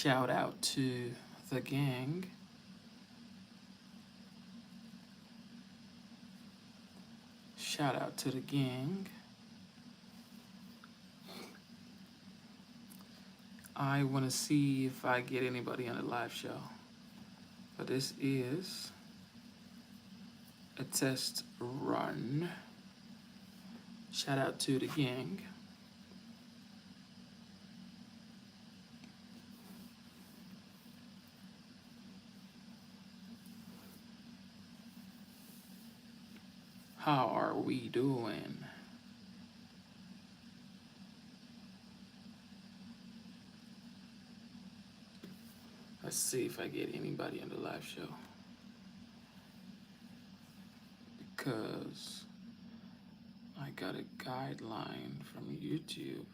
Shout out to the gang. Shout out to the gang. I want to see if I get anybody on the live show. But this is a test run. Shout out to the gang. How are we doing? Let's see if I get anybody on the live show. Because I got a guideline from YouTube.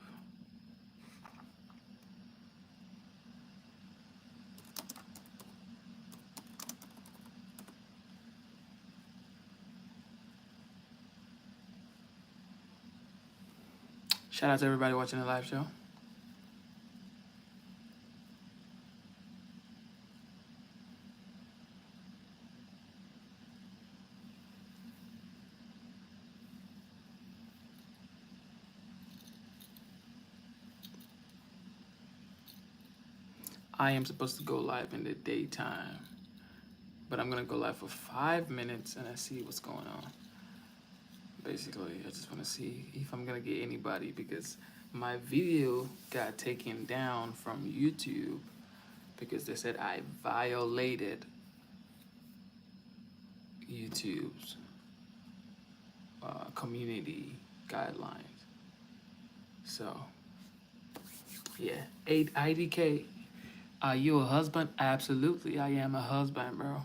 Shout out to everybody watching the live show. I am supposed to go live in the daytime, but I'm gonna go live for 5 minutes and I see what's going on. Basically, I just want to see if I'm gonna get anybody because my video got taken down from YouTube because they said I violated YouTube's community guidelines. So, yeah, 8 IDK. Are you a husband? Absolutely, I am a husband, bro.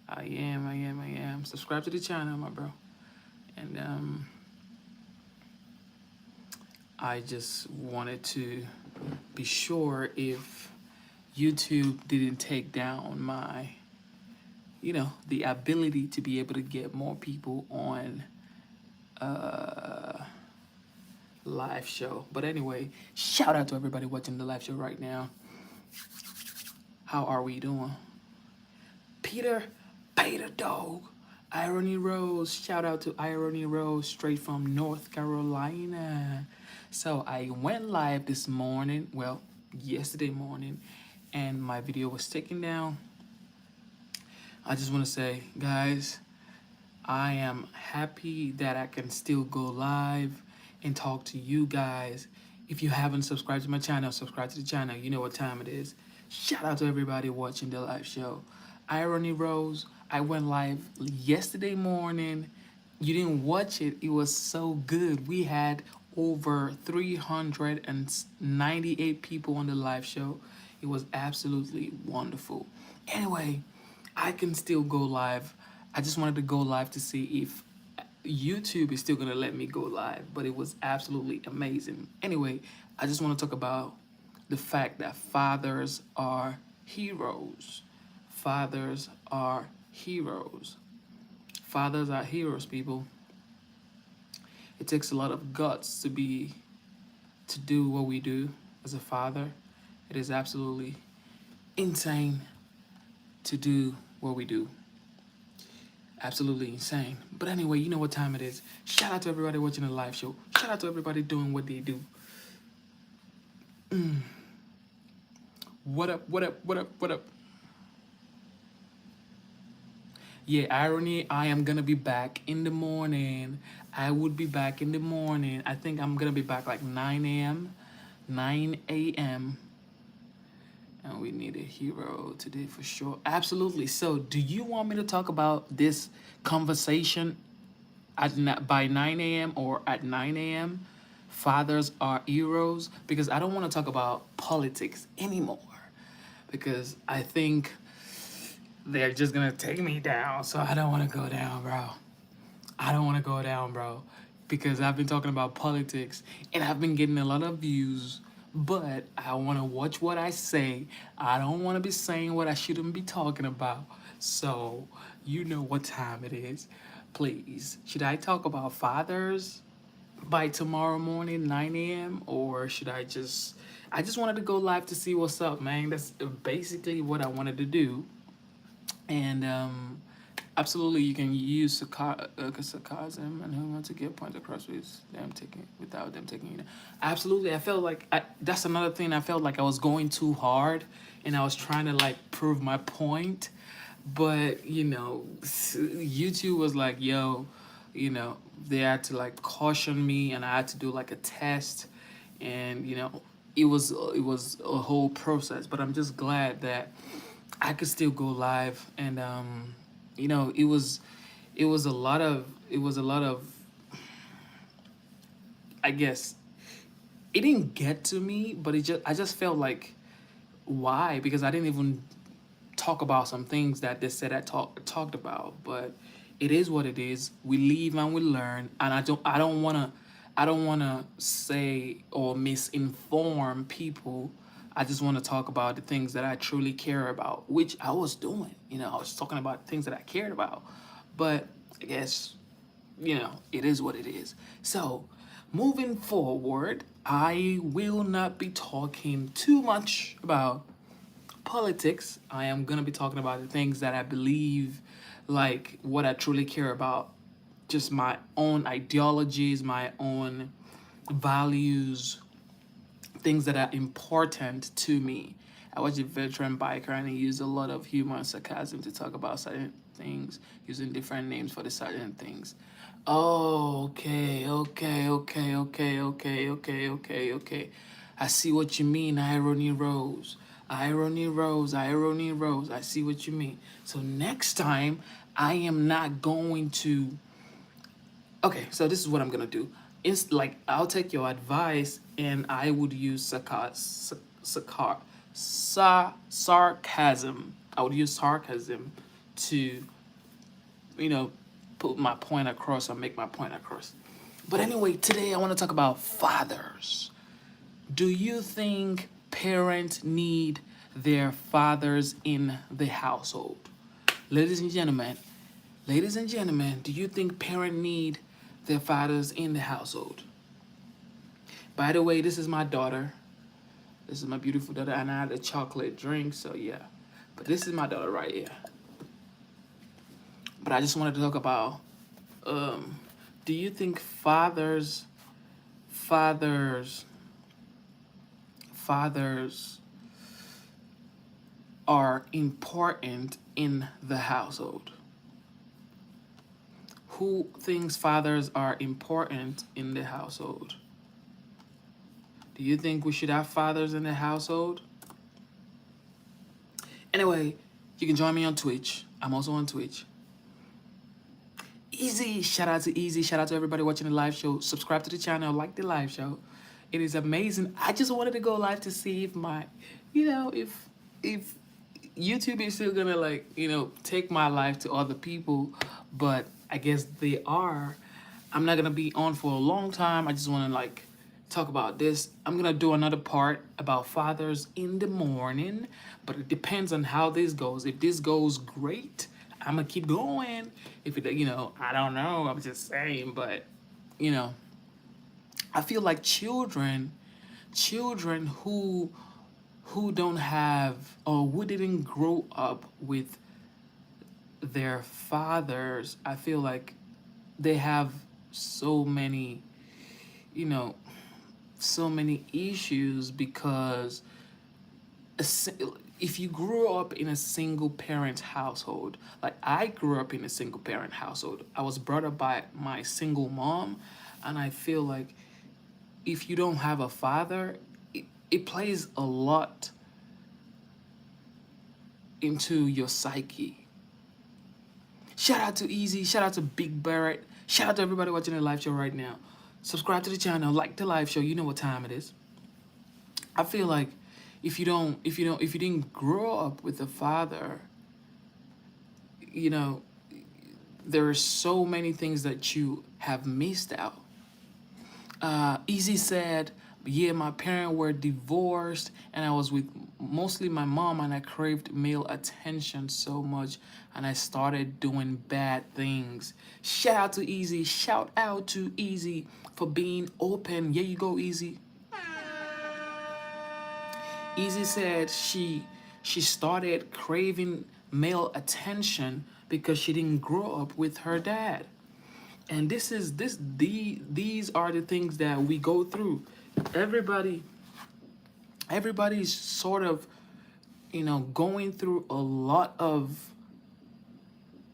I am. Subscribe to the channel, my bro. And I just wanted to be sure if YouTube didn't take down my, the ability to be able to get more people on live show. But anyway, shout out to everybody watching the live show right now. How are we doing? Peter Dog. Irony Rose, shout out to Irony Rose, straight from North Carolina. So I went live this morning, well, yesterday morning, and my video was taken down. I just want to say, guys, I am happy that I can still go live and talk to you guys. If you haven't subscribed to my channel, subscribe to the channel. You know what time it is. Shout out to everybody watching the live show. Irony Rose, I went live yesterday morning. You didn't watch it. It was so good. We had over 398 people on the live show. It was absolutely wonderful. Anyway, I can still go live. I just wanted to go live to see if YouTube is still going to let me go live, but it was absolutely amazing. Anyway, I just want to talk about the fact that fathers are heroes. Fathers are heroes. Fathers are heroes, people. It takes a lot of guts to do what we do as a father. It is absolutely insane to do what we do. Absolutely insane. But anyway, you know what time it is. Shout out to everybody watching the live show. Shout out to everybody doing what they do. What up? Yeah, Irony, I am gonna be back in the morning. I would be back in the morning. I think I'm gonna be back like 9 a.m. And we need a hero today for sure. Absolutely. So do you want me to talk about this conversation by 9 a.m. or at 9 a.m.? Fathers are heroes? Because I don't want to talk about politics anymore. Because I think they're just going to take me down. So I don't want to go down, bro. Because I've been talking about politics and I've been getting a lot of views. But I want to watch what I say. I don't want to be saying what I shouldn't be talking about. So, you know what time it is. Please, should I talk about fathers by tomorrow morning, 9 a.m.? Or should I just I just wanted to go live to see what's up, man. That's basically what I wanted to do. And absolutely, you can use sarcasm and humor to get points across without them taking it. Absolutely, I felt like that's another thing. I felt like I was going too hard, and I was trying to like prove my point, but YouTube was like, "Yo, they had to like caution me, and I had to do like a test, and it was a whole process." But I'm just glad that I could still go live, and it was a lot of I guess it didn't get to me, but I just felt like why, because I didn't even talk about some things that they said I talked about. But it is what it is. We live and we learn, and I don't wanna say or misinform people. I just want to talk about the things that I truly care about, which I was doing. I was talking about things that I cared about. But I guess it is what it is. So, moving forward, I will not be talking too much about politics. I am going to be talking about the things that I believe, like what I truly care about, just my own ideologies, my own values, things that are important to me. I was a veteran biker and I used a lot of humor and sarcasm to talk about certain things, using different names for the certain things. Oh, okay. I see what you mean, irony rose. Irony rose, irony rose. I see what you mean. So next time, I am not going to. Okay, so this is what I'm gonna do. It's like I'll take your advice and I would use sarcasm. I would use sarcasm to, you know, put my point across or make my point across. But anyway, today I want to talk about fathers. Do you think parents need their fathers in the household? Ladies and gentlemen, do you think parents need their fathers in the household? By the way, this is my daughter. This is my beautiful daughter, and I had a chocolate drink, so yeah. But this is my daughter right here. But I just wanted to talk about, do you think fathers fathers are important in the household? Who thinks fathers are important in the household? Do you think we should have fathers in the household? Anyway, you can join me on Twitch. I'm also on Twitch. Easy. Shout out to Easy. Shout out to everybody watching the live show. Subscribe to the channel. Like the live show. It is amazing. I just wanted to go live to see if if YouTube is still gonna take my life to other people, but I guess they are. I'm not gonna be on for a long time. I just want to talk about this. I'm gonna do another part about fathers in the morning, but it depends on how this goes. If this goes great, I'm gonna keep going. If it, I don't know. I'm just saying, but you know, I feel like children who don't have or who didn't grow up with their fathers, I feel like they have so many, you know, so many issues because if you grew up in a single parent household, like I grew up in a single parent household, I was brought up by my single mom, and I feel like if you don't have a father, it plays a lot into your psyche. Shout out to Easy, shout out to Big Barrett, shout out to everybody watching the live show right now. Subscribe to the channel, like the live show, you know what time it is. I feel like if you didn't grow up with a father, you know, there are so many things that you have missed out. Easy said, yeah, my parents were divorced and I was with mostly my mom, and I craved male attention so much and I started doing bad things. Shout out to Easy. Shout out to Easy for being open. Yeah, you go, Easy. Easy said she started craving male attention because she didn't grow up with her dad. And these are the things that we go through. Everybody everybody's sort of, going through a lot of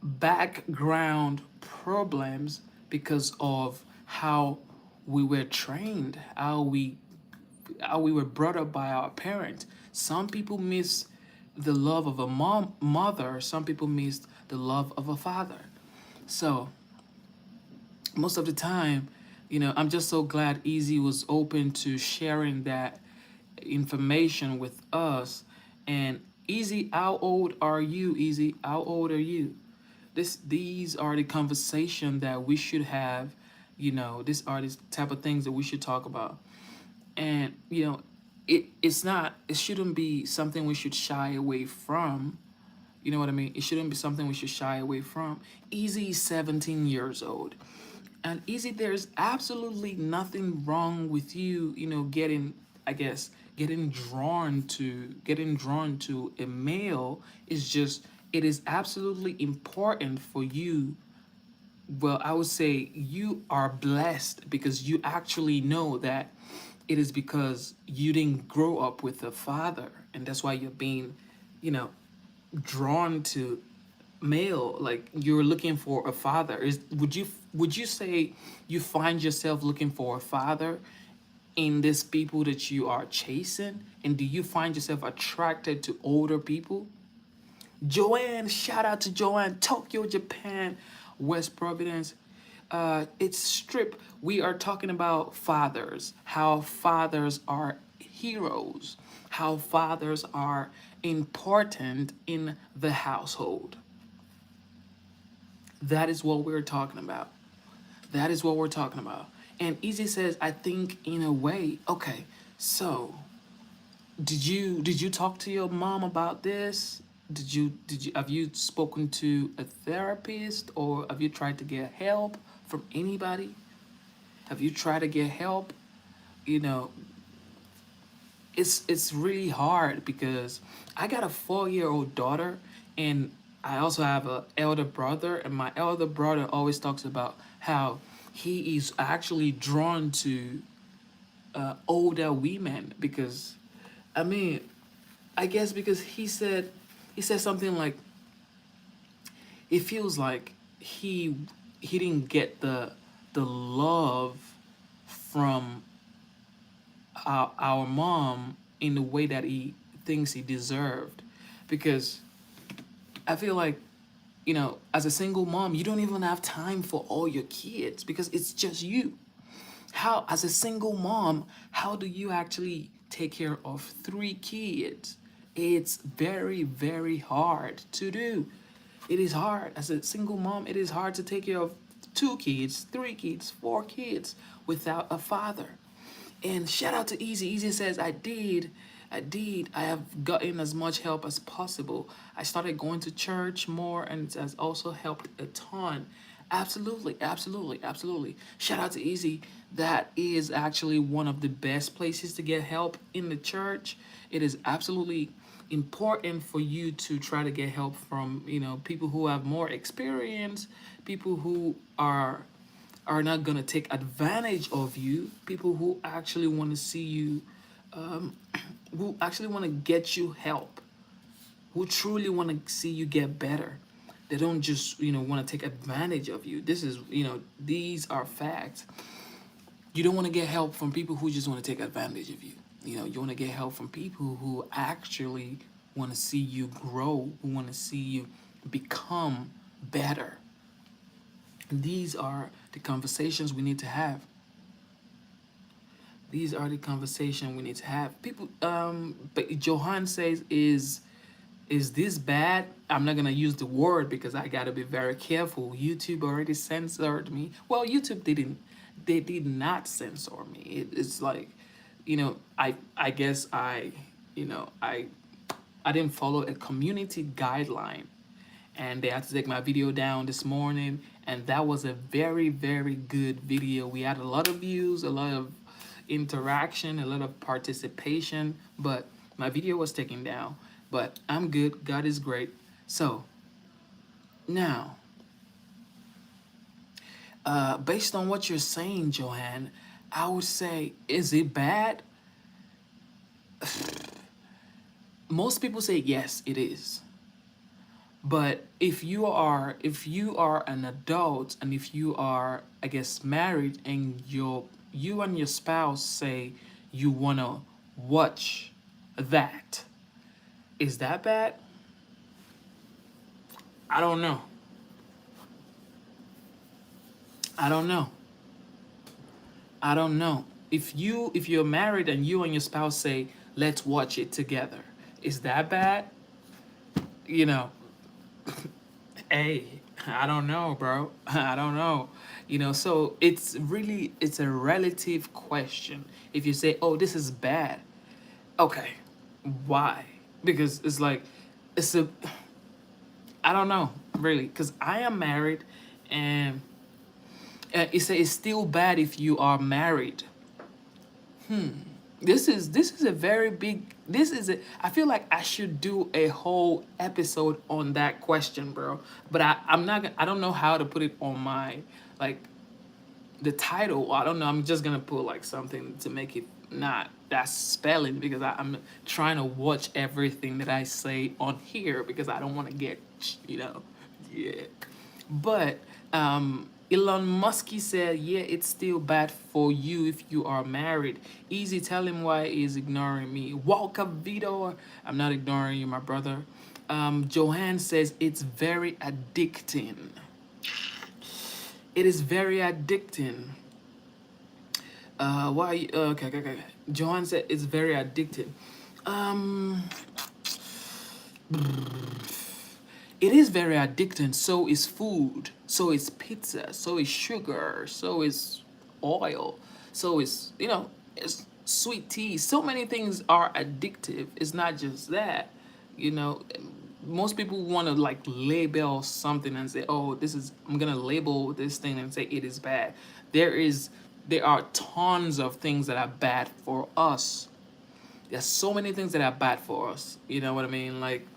background problems because of how we were trained, how we were brought up by our parents. Some people miss the love of a mother. Some people miss the love of a father. So most of the time, I'm just so glad Easy was open to sharing that information with us. And Easy, how old are you? Easy, how old are you? These are the conversation that we should have. These are the type of things that we should talk about. And it shouldn't be something we should shy away from. You know what I mean? It shouldn't be something we should shy away from. Easy is 17 years old. And Easy, there's absolutely nothing wrong with you, getting, I guess, getting drawn to a male. Is just, it is absolutely important for you. Well, I would say you are blessed because you actually know that it is because you didn't grow up with a father, and that's why you're being, you know, drawn to male. Like, you're looking for a father. Would you say you find yourself looking for a father in these people that you are chasing? And do you find yourself attracted to older people? Joanne, shout out to Joanne, Tokyo, Japan, West Providence. It's Strip. We are talking about fathers, how fathers are heroes, how fathers are important in the household. That is what we're talking about. That is what we're talking about. And Easy says, I think in a way, okay, so did you talk to your mom about this? Did you have you spoken to a therapist, or have you tried to get help from anybody? Have you tried to get help? You know, it's really hard because I got a 4-year-old daughter, and I also have a elder brother, and my elder brother always talks about how he is actually drawn to older women because, I mean, I guess because he said something like it feels like he didn't get the love from our mom in the way that he thinks he deserved. Because I feel like, as a single mom, you don't even have time for all your kids because it's just you. How, as a single mom, how do you actually take care of 3 kids? It's very, very hard to do. It is hard. As a single mom, it is hard to take care of 2 kids, 3 kids, 4 kids without a father. And shout out to Easy. Easy says, I did. I did. I have gotten as much help as possible. I started going to church more, and it has also helped a ton. Absolutely, absolutely, absolutely. Shout out to Easy. That is actually one of the best places to get help in the church. It is absolutely important for you to try to get help from, people who have more experience, people who are not going to take advantage of you, people who actually want to see you, who actually want to get you help, who truly want to see you get better. They don't just, want to take advantage of you. These are facts. You don't want to get help from people who just want to take advantage of you. You want to get help from people who actually want to see you grow, who want to see you become better. These are the conversations we need to have. These are the conversation we need to have. People, but Johan says, is this bad? I'm not gonna use the word because I gotta be very careful. YouTube already censored me. Well, YouTube didn't. They did not censor me. It's like, I guess I didn't follow a community guideline, and they had to take my video down this morning. And that was a very, very good video. We had a lot of views, a lot of interaction, a lot of participation, but My video was taken down, but I'm good. God is great. So now, based on what you're saying, Joanne, I would say, is it bad? Most people say yes, it is. But if you are an adult and if you are, I guess, married, and you and your spouse say you wanna watch that, is that bad? I don't know. I don't know. I don't know. If you're married and you and your spouse say, let's watch it together, is that bad? You know, hey, I don't know, bro. I don't know. So it's a relative question. If you say, oh, this is bad, okay, why? Because it's like, it's a, I don't know, really, because I am married, and it's still bad if you are married. This is a very big, I feel like I should do a whole episode on that question, bro. But I'm not gonna, I don't know how to put it on my, like, the title. I don't know. I'm just gonna put like something to make it not that spelling, because I'm trying to watch everything that I say on here, because I don't want to get, yeah. But Elon Musk said, yeah, it's still bad for you if you are married. Easy, tell him why he's ignoring me. Walker Vito, I'm not ignoring you, my brother. Johan says it's very addicting. It is very addicting. Why? Okay. Johan said it's very addicting. Um, it is very addicting. So is food. So is pizza. So is sugar. So is oil. So is, it's sweet tea. So many things are addictive. It's not just that. You know, most people want to like label something and say, oh, I'm gonna label this thing and say it is bad. There are tons of things that are bad for us. There's so many things that are bad for us. You know what I mean? Like,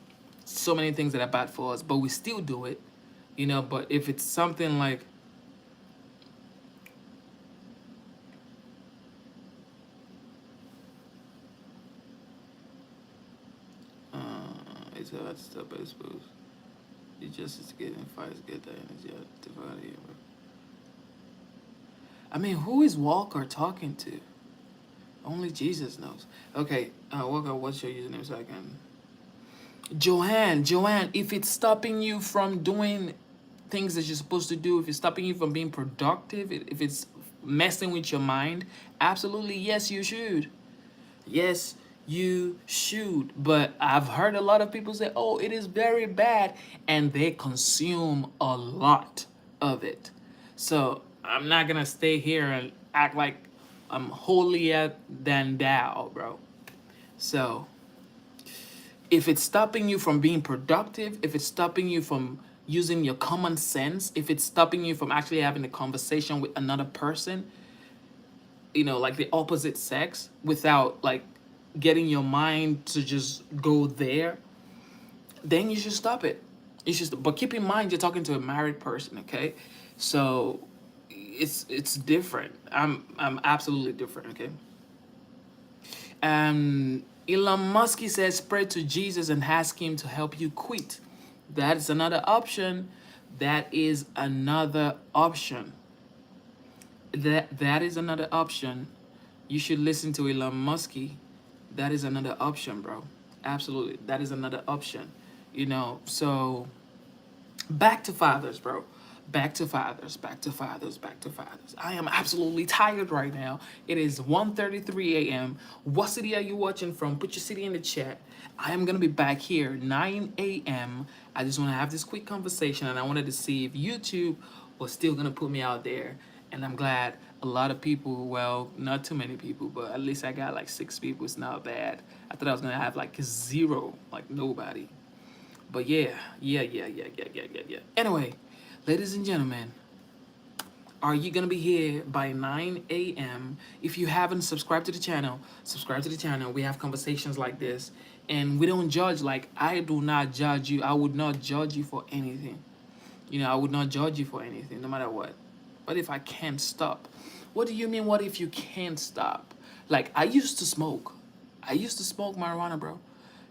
so many things that are bad for us, but we still do it. But if it's something like, it's hard to stop, I suppose. You just is getting fights, get that energy out of here, bro. I mean, who is Walker talking to? Only Jesus knows. Okay, Walker, what's your username so I can... Joanne, if it's stopping you from doing things that you're supposed to do, if it's stopping you from being productive, if it's messing with your mind, absolutely, yes, you should. Yes, you should. But I've heard a lot of people say, oh, it is very bad, and they consume a lot of it. So I'm not gonna stay here and act like I'm holier than thou, bro. So if it's stopping you from being productive, if it's stopping you from using your common sense, if it's stopping you from actually having a conversation with another person, like the opposite sex, without like getting your mind to just go there, then you should stop it. But keep in mind you're talking to a married person, okay? So it's different. I'm absolutely different, okay? Elon Musk says pray to Jesus and ask him to help you quit. That is another option. That is another option. That is another option. You should listen to Elon Musk. That is another option, bro. Absolutely. That is another option. So back to fathers, bro. Back to fathers, back to fathers, back to fathers. I am absolutely tired right now. It is 1:33 a.m. What city are you watching from? Put your city in the chat. I am going to be back here 9 a.m. I just want to have this quick conversation, and I wanted to see if YouTube was still going to put me out there. And I'm glad a lot of people, well, not too many people, but at least I got like 6 people. It's not bad. I thought I was going to have like 0, like nobody. But yeah. Anyway, ladies and gentlemen, Are you gonna be here by 9 a.m.? If you haven't subscribed to the channel, subscribe to the channel. We have conversations like this, and we don't judge. Like, I do not judge you. I would not judge you for anything. I would not judge you for anything, no matter what. What if I can't stop? What do you mean, what if you can't stop? Like, I used to smoke. I used to smoke marijuana, bro.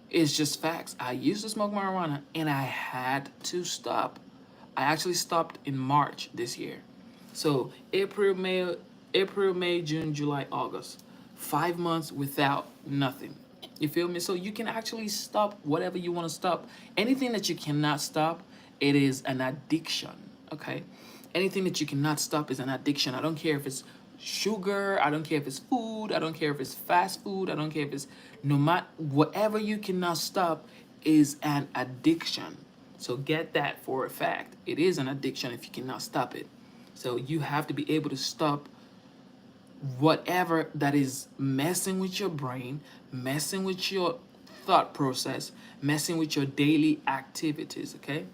It's just facts. I used to smoke marijuana and I had to stop. I actually stopped in March this year. So April, May, June, July, August. 5 months without nothing. You feel me? So you can actually stop whatever you want to stop. Anything that you cannot stop, it is an addiction. Okay? Anything that you cannot stop is an addiction. I don't care if it's sugar, I don't care if it's food, I don't care if it's fast food, I don't care if it's no matter whatever you cannot stop is an addiction. So get that for a fact. It is an addiction if you cannot stop it. So you have to be able to stop whatever that is messing with your brain, messing with your thought process, messing with your daily activities, okay?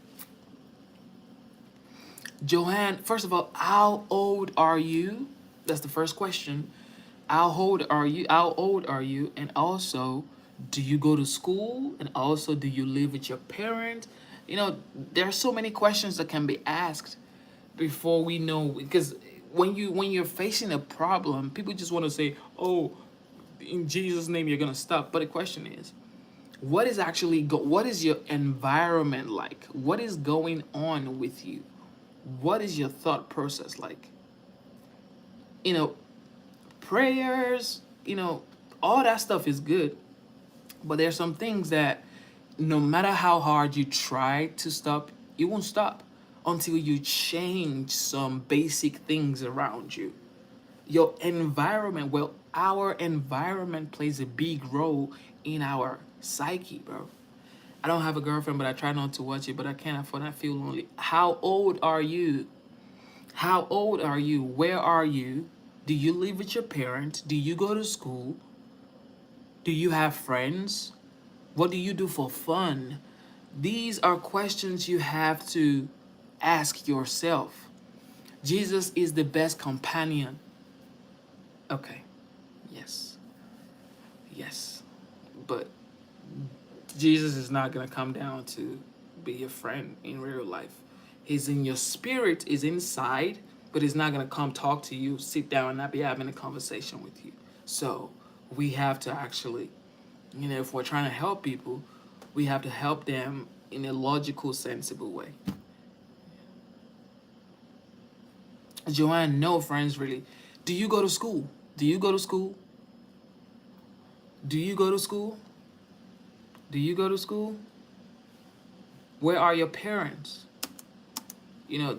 Joanne, first of all, how old are you? That's the first question. How old are you? How old are you? And also, do you go to school? And also, do you live with your parent? There are so many questions that can be asked before we know, because when you're facing a problem, people just want to say, "Oh, in Jesus' name, you're gonna stop." But the question is, what is actually what is your environment like? What is going on with you? What is your thought process like? You know, prayers, all that stuff is good, but there's some things that no matter how hard you try to stop, you won't stop until you change some basic things around you. Your environment, well, our environment plays a big role in our psyche, bro. I don't have a girlfriend, but I try not to watch it, but I can't afford, I feel lonely. How old are you? How old are you? Where are you? Do you live with your parents? Do you go to school? Do you have friends? What do you do for fun? These are questions you have to ask yourself. Jesus is the best companion. Okay, yes, yes. But Jesus is not going to come down to be your friend in real life. He's in your spirit, is inside, but he's not going to come talk to you, sit down, and not be having a conversation with you. So we have to actually, if we're trying to help people, we have to help them in a logical, sensible way. Joanne, no friends really. Do you go to school? Do you go to school? Do you go to school? Do you go to school? Where are your parents?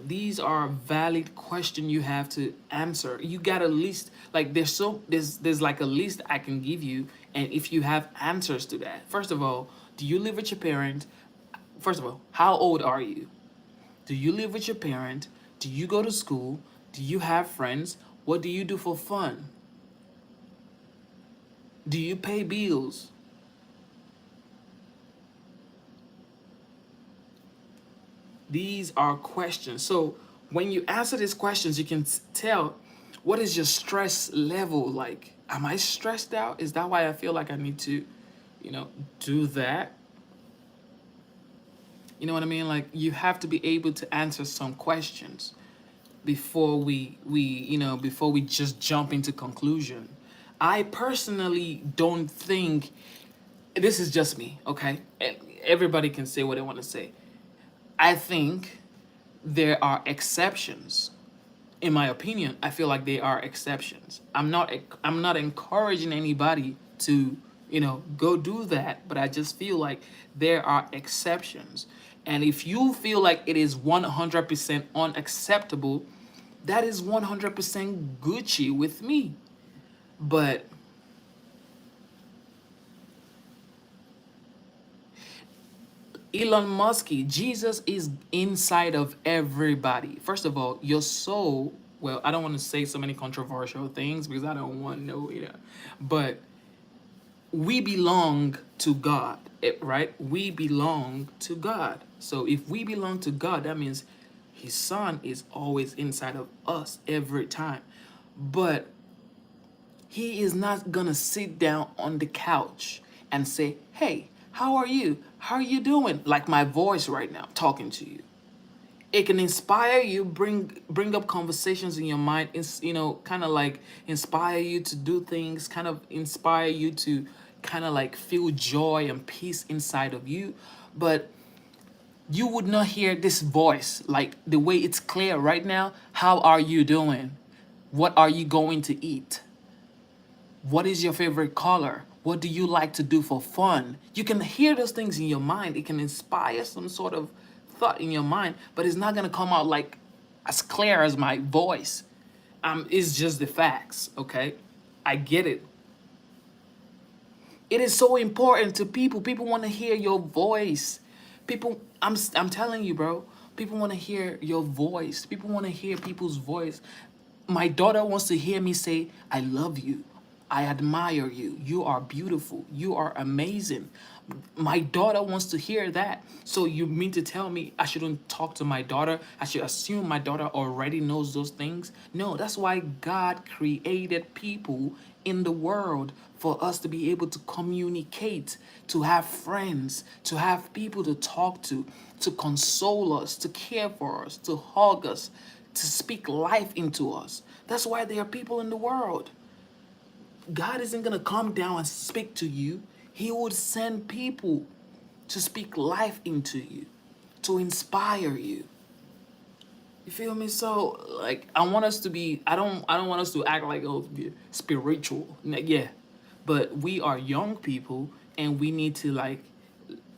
These are valid questions you have to answer. You got a list, like there's like a list I can give you, and if you have answers to that. First of all, do you live with your parent? First of all, how old are you? Do you live with your parent? Do you go to school? Do you have friends? What do you do for fun? Do you pay bills? These are questions. So when you answer these questions, you can tell, what is your stress level like? Am I stressed out? Is that why I feel like I need to, do that? You know what I mean? Like, you have to be able to answer some questions before before we just jump into conclusion. I personally don't think, this is just me, okay? Everybody can say what they want to say. I think there are exceptions. In my opinion, I feel like there are exceptions. I'm not encouraging anybody to, go do that, but I just feel like there are exceptions. And if you feel like it is 100% unacceptable, that is 100% Gucci with me. But Elon Musk, Jesus is inside of everybody. First of all, your soul, well, I don't want to say so many controversial things because I don't want no, but we belong to God, right? We belong to God. So if we belong to God, that means His son is always inside of us every time. But he is not gonna sit down on the couch and say, hey, how are you? How are you doing? Like my voice right now, talking to you. It can inspire you, bring up conversations in your mind, kind of like inspire you to do things, kind of inspire you to kind of like feel joy and peace inside of you. But you would not hear this voice like the way it's clear right now. How are you doing? What are you going to eat? What is your favorite color? What do you like to do for fun? You can hear those things in your mind. It can inspire some sort of thought in your mind, but it's not gonna come out like as clear as my voice. It's just the facts, okay? I get it. It is so important to people. People want to hear your voice. People, I'm telling you, bro. People want to hear your voice. People want to hear people's voice. My daughter wants to hear me say, I love you. I admire you. You are beautiful. You are amazing. My daughter wants to hear that. So you mean to tell me I shouldn't talk to my daughter? I should assume my daughter already knows those things? No, that's why God created people in the world for us to be able to communicate, to have friends, to have people to talk to console us, to care for us, to hug us, to speak life into us. That's why there are people in the world. God isn't going to come down and speak to you. He would send people to speak life into you, to inspire you. You feel me? So like I want us to be I don't want us to act like oh spiritual. Yeah. But we are young people and we need to like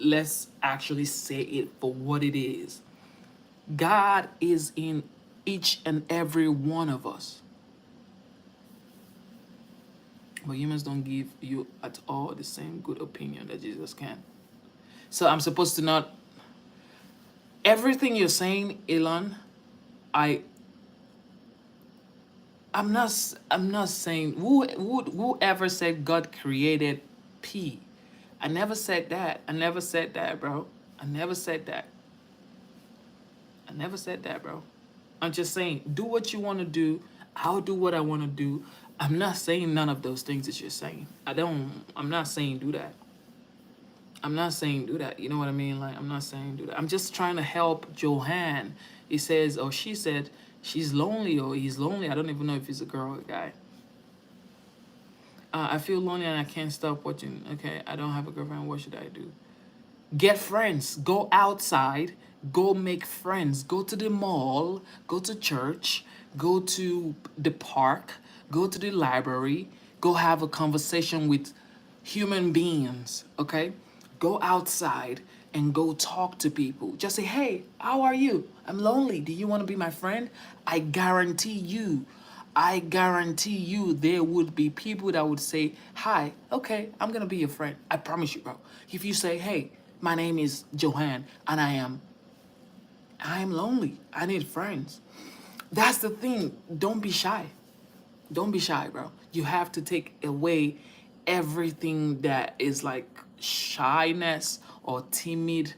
let's actually say it for what it is. God is in each and every one of us. But humans don't give you at all the same good opinion that Jesus can. So I'm supposed to not everything you're saying, Elon, I I'm not saying whoever said God created P. I never said that. I never said that, bro. I never said that. I never said that, bro. I'm just saying, do what you want to do. I'll do what I want to do. I'm not saying none of those things that you're saying. I'm not saying do that. I'm not saying do that. You know what I mean? Like, I'm not saying do that. I'm just trying to help Johan. He says, or she said, she's lonely or he's lonely. I don't even know if he's a girl or a guy. I feel lonely and I can't stop watching. Okay, I don't have a girlfriend. What should I do? Get friends. Go outside. Go make friends. Go to the mall. Go to church. Go to the park. Go to the library. Go have a conversation with human beings. Okay? Go outside and go talk to people. Just say, hey, how are you? I'm lonely. Do you want to be my friend? I guarantee you there would be people that would say, hi, okay, I'm going to be your friend. I promise you, bro. If you say, hey, my name is Johan and I'm lonely. I need friends. That's the thing. Don't be shy. Don't be shy, bro. You have to take away everything that is like shyness or timid,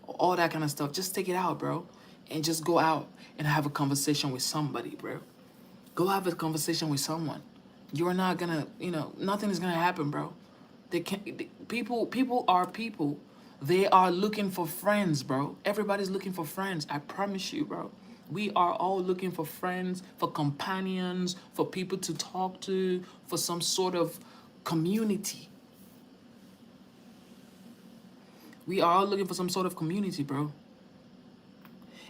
all that kind of stuff. Just take it out, bro. And just go out and have a conversation with somebody, bro. Go have a conversation with someone. You're not gonna, nothing is gonna happen, bro. People are people. They are looking for friends, bro. Everybody's looking for friends. I promise you, bro. We are all looking for friends, for companions, for people to talk to, for some sort of community. We are all looking for some sort of community, bro.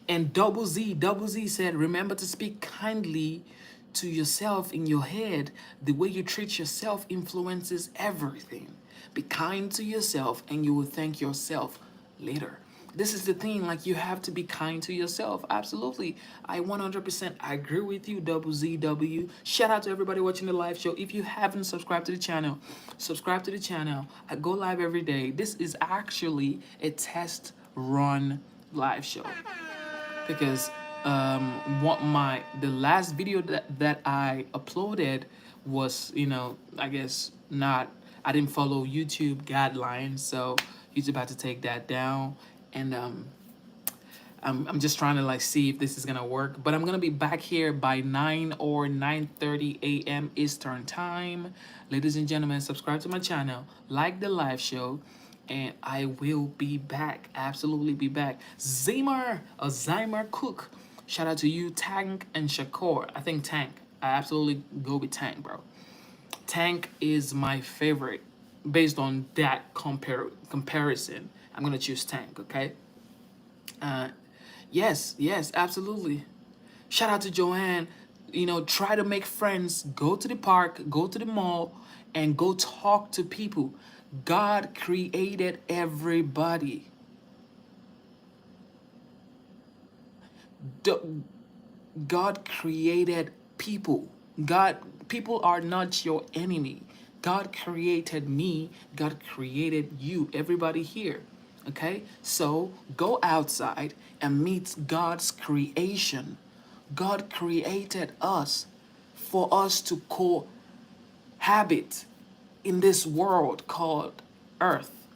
And Double Z said, remember to speak kindly to yourself in your head. The way you treat yourself influences everything. Be kind to yourself and you will thank yourself later. This is the thing, like you have to be kind to yourself. Absolutely. I 100% agree with you, Double ZW. Shout out to everybody watching the live show. If you haven't subscribed to the channel, subscribe to the channel. I go live every day. This is actually a test run live show. Because the last video that I uploaded was, I guess not, I didn't follow YouTube guidelines, so YouTube had to take that down. And I'm just trying to like see if this is gonna work. But I'm gonna be back here by 9 or 9:30 a.m. Eastern time. Ladies and gentlemen, subscribe to my channel, like the live show, and I will be back. Absolutely be back. Zymer Cook. Shout out to you, Tank and Shakur. I think Tank. I absolutely go with Tank, bro. Tank is my favorite. Based on that comparison, I'm gonna choose Tank. Okay. Uh, yes, yes, absolutely. Shout out to Joanne. You know, try to make friends. Go to the park. Go to the mall, and go talk to people. God created everybody. God created people. God, people are not your enemy. God created me. God created you. Everybody here. Okay? So go outside and meet God's creation. God created us for us to cohabit in this world called Earth,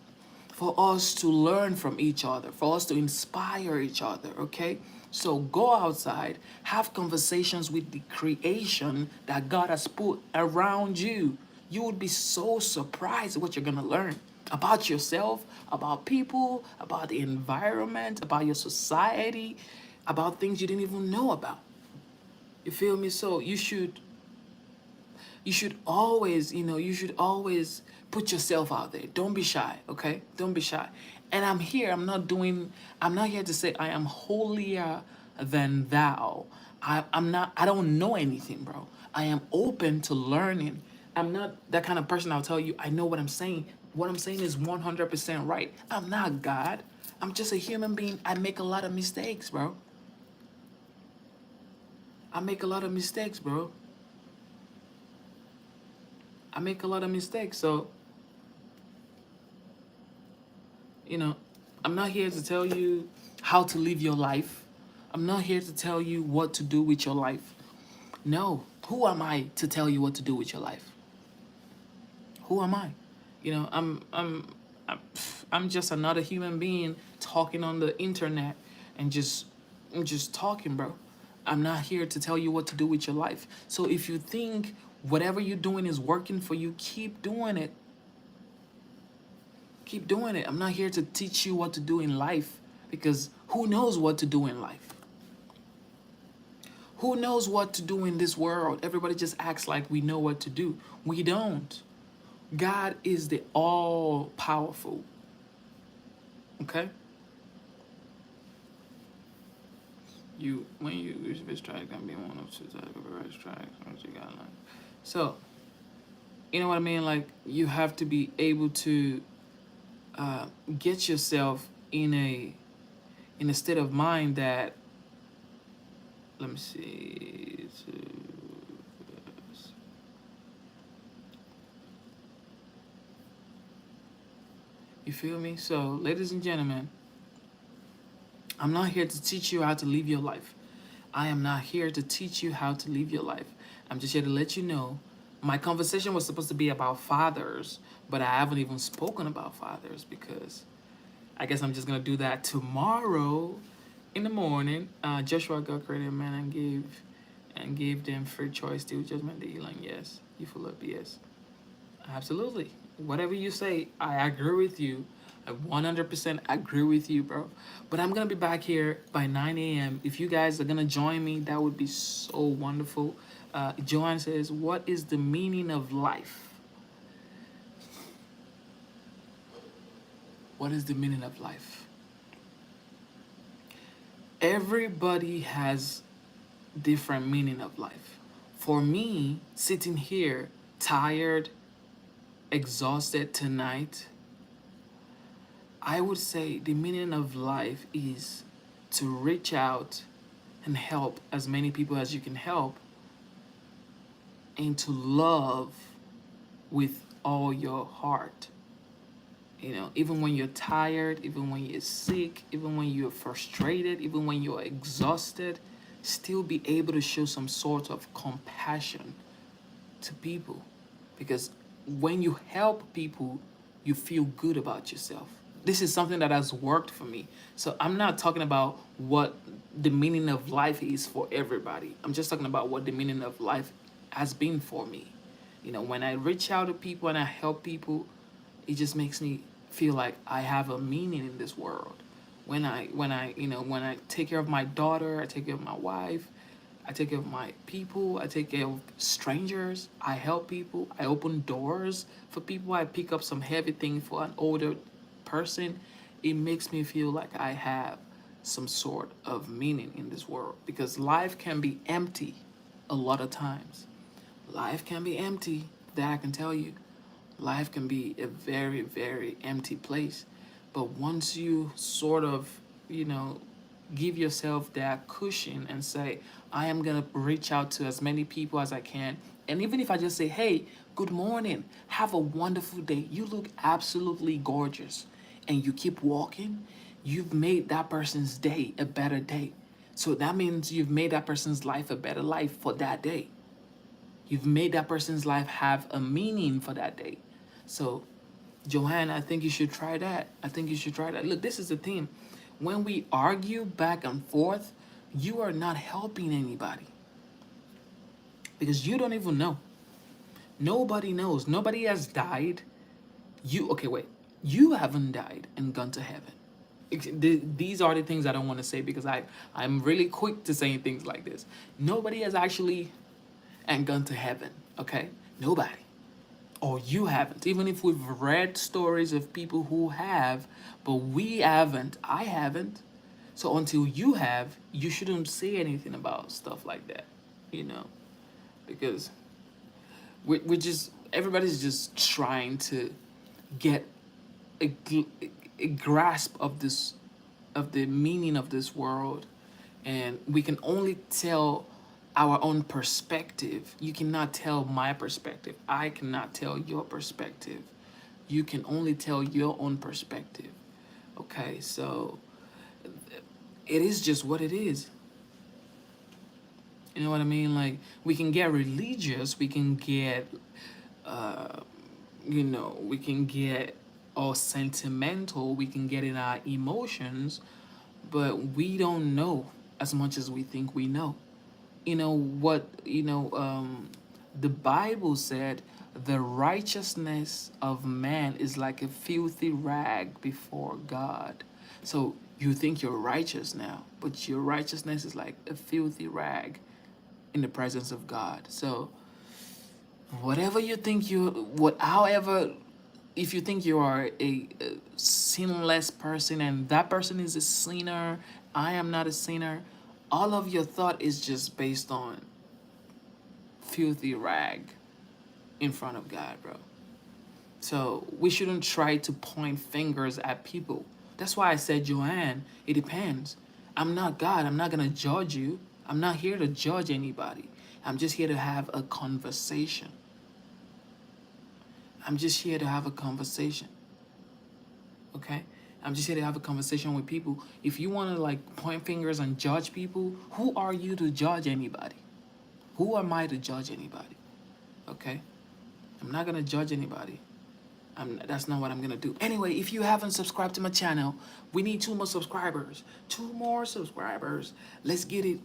for us to learn from each other, for us to inspire each other, okay? So go outside, have conversations with the creation that God has put around you. You would be so surprised at what you're gonna learn about yourself, about people, about the environment, about your society, about things you didn't even know about. You feel me? So you should always, you should always put yourself out there. Don't be shy, okay? Don't be shy. And I'm not here to say I am holier than thou. I don't know anything, bro. I am open to learning. I'm not that kind of person I'll tell you I know what I'm saying. What I'm saying is 100% right. I'm not God. I'm just a human being. I make a lot of mistakes, bro. I make a lot of mistakes, bro. I make a lot of mistakes. So, you know, I'm not here to tell you how to live your life. I'm not here to tell you what to do with your life. No. Who am I to tell you what to do with your life? Who am I? You know, I'm I'm just another human being talking on the internet and I'm just talking, bro. I'm not here to tell you what to do with your life. So if you think whatever you're doing is working for you, keep doing it. Keep doing it. I'm not here to teach you what to do in life because who knows what to do in life? Who knows what to do in this world? Everybody just acts like we know what to do. We don't. God is the all powerful. Okay? When you use this track, gonna be one of two type of various tracks. You got like, so you know what I mean? Like you have to be able to get yourself in a state of mind that, let me see, you feel me? So ladies and gentlemen, I'm not here to teach you how to live your life. I am not here to teach you how to live your life. I'm just here to let you know my conversation was supposed to be about fathers, but I haven't even spoken about fathers because I guess I'm just gonna do that tomorrow in the morning. Joshua God created man and gave them free choice to judgment the Elon. Yes, you full of BS. Absolutely. Whatever you say, I agree with you. I 100% agree with you, bro. But I'm gonna be back here by 9 a.m. If you guys are gonna join me, that would be so wonderful. Joanne says, "What is the meaning of life? What is the meaning of life?" Everybody has different meaning of life. For me, sitting here, tired, exhausted tonight, I would say the meaning of life is to reach out and help as many people as you can help and to love with all your heart. You know, even when you're tired, even when you're sick, even when you're frustrated, even when you're exhausted, still be able to show some sort of compassion to people. Because when you help people, you feel good about yourself. This is something that has worked for me. So I'm not talking about what the meaning of life is for everybody. I'm just talking about what the meaning of life has been for me. When I reach out to people and I help people, it just makes me feel like I have a meaning in this world. When I take care of my daughter, I take care of my wife, I take care of my people, I take care of strangers, I help people, I open doors for people, I pick up some heavy thing for an older person. It makes me feel like I have some sort of meaning in this world, because life can be empty a lot of times. Life can be empty, that I can tell you. Life can be a very, very empty place. But once you sort of, you know, give yourself that cushion and say, I am going to reach out to as many people as I can. And even if I just say, hey, good morning, have a wonderful day, you look absolutely gorgeous, and you keep walking, you've made that person's day a better day. So that means you've made that person's life a better life for that day. You've made that person's life have a meaning for that day. So, Joanne, I think you should try that. I think you should try that. Look, this is the thing. When we argue back and forth, you are not helping anybody, because you don't even know. Nobody knows. Nobody has died. Okay, wait. You haven't died and gone to heaven. These are the things I don't want to say, because I'm really quick to saying things like this. Nobody has actually and gone to heaven, okay? Nobody. Or you haven't. Even if we've read stories of people who have, but we haven't. I haven't. So until you have, you shouldn't say anything about stuff like that, you know? Because everybody's just trying to get a grasp of this, of the meaning of this world, and we can only tell our own perspective. You cannot tell my perspective. I cannot tell your perspective. You can only tell your own perspective. Okay, so it is just what it is. You know what I mean? Like, we can get religious, we can get we can get all sentimental, we can get in our emotions, but we don't know as much as we think we know. The Bible said the righteousness of man is like a filthy rag before God. So you think you're righteous now, but your righteousness is like a filthy rag in the presence of God. So whatever you think however, if you think you are a sinless person and that person is a sinner, I am not a sinner, all of your thought is just based on filthy rag in front of God, bro. So we shouldn't try to point fingers at people. That's why I said, Joanne, it depends. I'm not God. I'm not going to judge you. I'm not here to judge anybody. I'm just here to have a conversation. I'm just here to have a conversation. Okay? I'm just here to have a conversation with people. If you want to like point fingers and judge people, who are you to judge anybody? Who am I to judge anybody? Okay? I'm not going to judge anybody. That's not what I'm going to do. Anyway, if you haven't subscribed to my channel, we need 2 more subscribers. 2 more subscribers. Let's get it.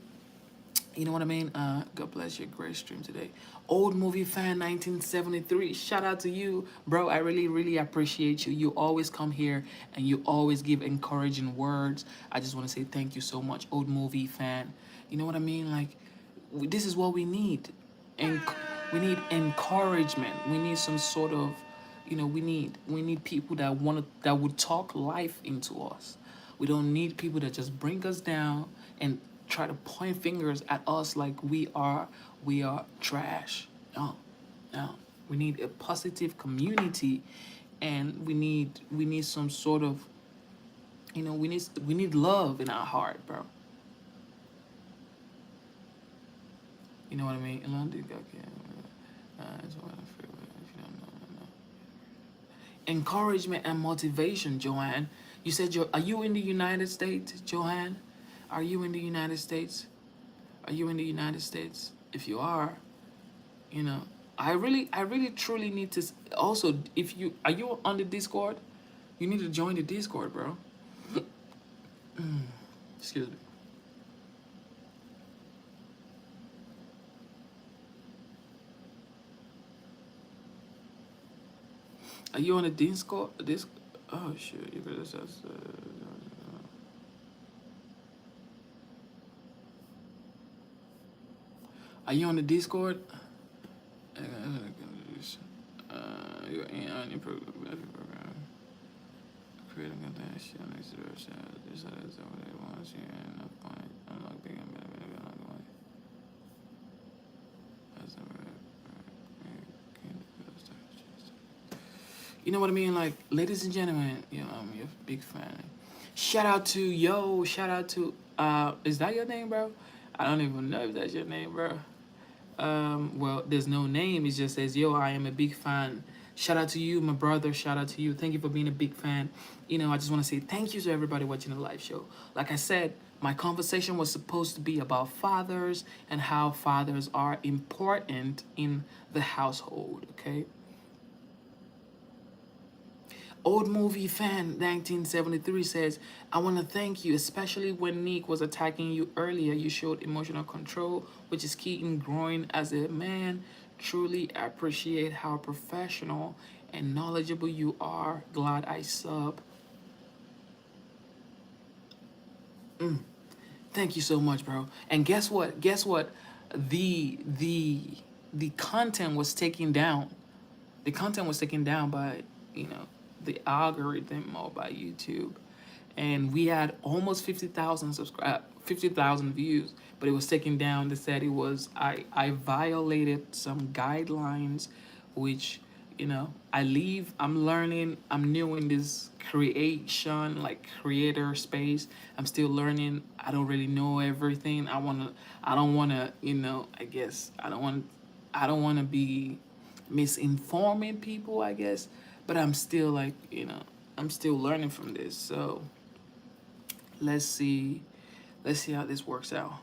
You know what I mean? God bless your great stream today. Old movie fan 1973. Shout out to you, bro. I really, really appreciate you. You always come here and you always give encouraging words. I just want to say thank you so much, old movie fan. You know what I mean? Like, this is what we need. And we need encouragement. We need some sort of, we need people that would talk life into us. We don't need people that just bring us down and try to point fingers at us like we are trash. No, no. We need a positive community, and we need some sort of, we need love in our heart, bro. You know what I mean? Encouragement and motivation, Joanne. You said are you in the United States, Joanne? Are you in the United States? Are you in the United States? If you are, I really truly need to. Also, if you are you on the Discord? You need to join the Discord, bro. Excuse me. Are you on the Discord? This? Oh shit! You could just. Are you on the Discord? You're in on your program. Creating content, shit next to their shit. This is what they want to see, and no point. Unlock big and better, unlock the way. That's never You know what I mean? Like, ladies and gentlemen, you know, I'm your big fan. Shout out to shout out to is that your name, bro? I don't even know if that's your name, bro. Well, there's no name. It just says, yo, I am a big fan. Shout out to you, my brother. Shout out to you. Thank you for being a big fan. You know, I just want to say thank you to everybody watching the live show. Like I said, my conversation was supposed to be about fathers and how fathers are important in the household, okay? Old movie fan 1973 says, I want to thank you, especially when Nick was attacking you earlier. You showed emotional control, which is key in growing as a man. Truly appreciate how professional and knowledgeable you are. Glad I sub. Thank you so much, bro. And guess what? Guess what? The content was taken down. The content was taken down by, you know, the algorithm or by YouTube, and we had almost 50,000 50,000 views, but it was taken down. They said it was I violated some guidelines, which, you know, I'm learning, I'm new in this creation, like creator space. I'm still learning. I don't really know everything. I don't wanna, you know, I guess I don't wanna be misinforming people, I guess, but I'm still like, you know, I'm still learning from this. So let's see, how this works out.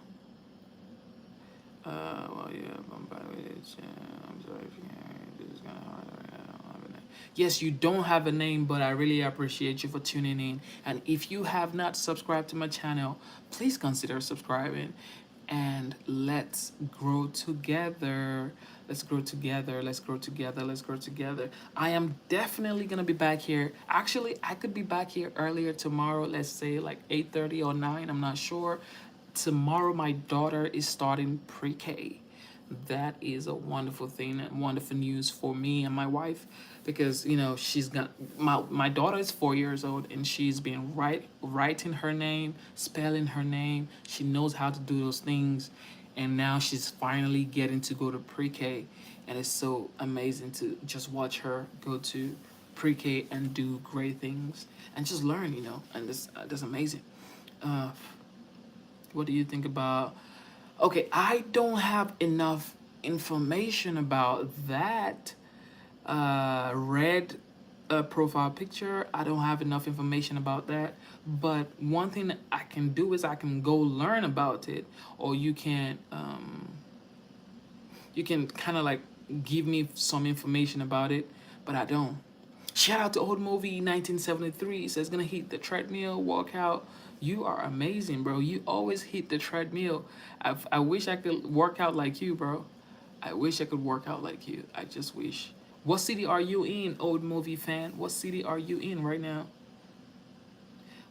Well, yeah, by the way, I'm sorry if you can't. This is kind of hard. I don't have a name. Yes, you don't have a name, but I really appreciate you for tuning in. And if you have not subscribed to my channel, please consider subscribing. And let's grow together. Let's grow together. Let's grow together. Let's grow together. I am definitely gonna be back here. Actually, I could be back here earlier tomorrow. Let's say like 8:30 or 9. I'm not sure. Tomorrow, my daughter is starting pre-K. That is a wonderful thing, wonderful news for me and my wife, because, you know, she's got my daughter is 4 years old, and she's been writing her name, spelling her name. She knows how to do those things, and now she's finally getting to go to pre-K, and it's so amazing to just watch her go to pre-K and do great things and just learn, you know, and that's amazing. Uh, what do you think about? Okay, I don't have enough information about that red profile picture. I don't have enough information about that. But one thing that I can do is I can go learn about it, or you can kind of like give me some information about it, but I don't. Shout out to Old Movie 1973. It says gonna hit the treadmill, walk out. You are amazing, bro. You always hit the treadmill. I wish I could work out like you, bro. I wish I could work out like you. I just wish. What city are you in, Old Movie fan? What city are you in right now?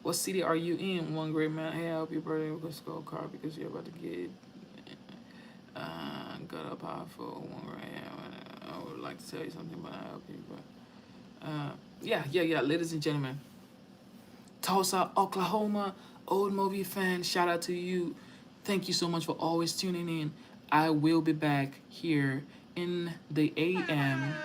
What city are you in? One great man. Hey, I hope your birthday will go car because you're about to get got up powerful. One great man. I would like to tell you something, but I hope you. But yeah. Ladies and gentlemen, Tulsa, Oklahoma, Old Movie fan. Shout out to you. Thank you so much for always tuning in. I will be back here in the AM